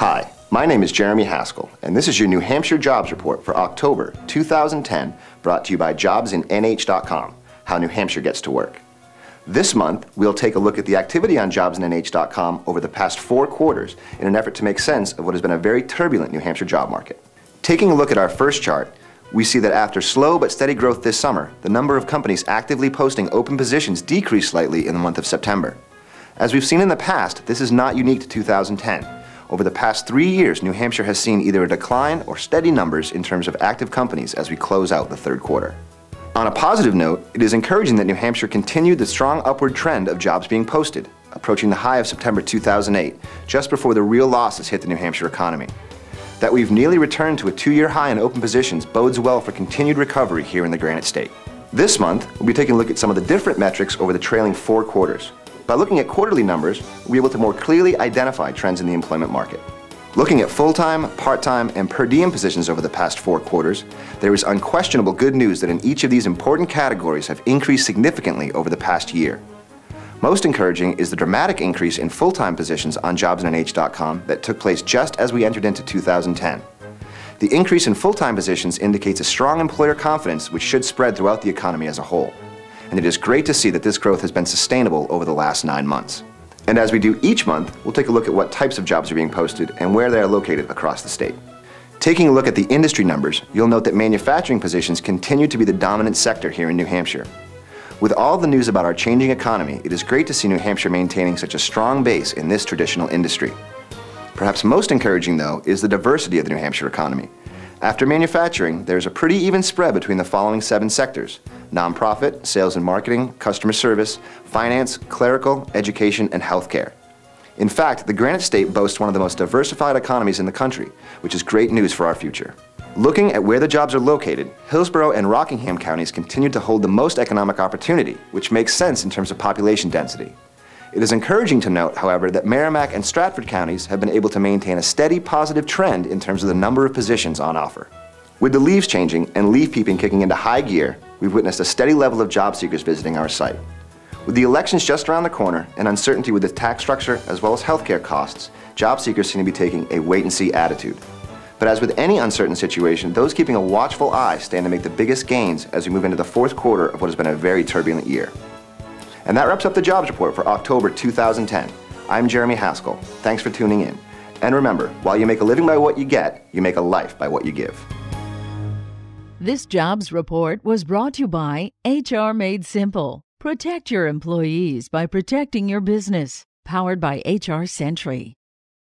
Hi, my name is Jeremy Haskell, and this is your New Hampshire Jobs Report for October 2010, brought to you by jobsinn.nh.com, how New Hampshire gets to work. This month, we'll take a look at the activity on jobsinn.nh.com over the past 4 quarters in an effort to make sense of what has been a very turbulent New Hampshire job market. Taking a look at our first chart, we see that after slow but steady growth this summer, the number of companies actively posting open positions decreased slightly in the month of September. As we've seen in the past, this is not unique to 2010. Over the past 3 years, New Hampshire has seen either a decline or steady numbers in terms of active companies as we close out the third quarter. On a positive note, it is encouraging that New Hampshire continued the strong upward trend of jobs being posted, approaching the high of September 2008, just before the real losses hit the New Hampshire economy. That we've nearly returned to a 2-year high in open positions bodes well for continued recovery here in the Granite State. This month, we'll be taking a look at some of the different metrics over the trailing 4 quarters. By looking at quarterly numbers, we'll be able to more clearly identify trends in the employment market. Looking at full-time, part-time, and per diem positions over the past 4 quarters, there is unquestionable good news that in each of these important categories have increased significantly over the past year. Most encouraging is the dramatic increase in full-time positions on jobsinn.nh.com that took place just as we entered into 2010. The increase in full-time positions indicates a strong employer confidence which should spread throughout the economy as a whole. And it is great to see that this growth has been sustainable over the last 9 months. And as we do each month, we'll take a look at what types of jobs are being posted and where they are located across the state. Taking a look at the industry numbers, you'll note that manufacturing positions continue to be the dominant sector here in New Hampshire. With all the news about our changing economy, it is great to see New Hampshire maintaining such a strong base in this traditional industry. Perhaps most encouraging, though, is the diversity of the New Hampshire economy. After manufacturing, there's a pretty even spread between the following 7 sectors: nonprofit, sales and marketing, customer service, finance, clerical, education, and healthcare. In fact, the Granite State boasts one of the most diversified economies in the country, which is great news for our future. Looking at where the jobs are located, Hillsborough and Rockingham counties continue to hold the most economic opportunity, which makes sense in terms of population density. It is encouraging to note, however, that Merrimack and Stratford counties have been able to maintain a steady positive trend in terms of the number of positions on offer. With the leaves changing and leaf peeping kicking into high gear, we've witnessed a steady level of job seekers visiting our site. With the elections just around the corner and uncertainty with the tax structure as well as healthcare costs, job seekers seem to be taking a wait-and-see attitude. But as with any uncertain situation, those keeping a watchful eye stand to make the biggest gains as we move into the 4th quarter of what has been a very turbulent year. And that wraps up the Jobs Report for October 2010. I'm Jeremy Haskell. Thanks for tuning in. And remember, while you make a living by what you get, you make a life by what you give. This Jobs Report was brought to you by HR Made Simple. Protect your employees by protecting your business. Powered by HR Sentry.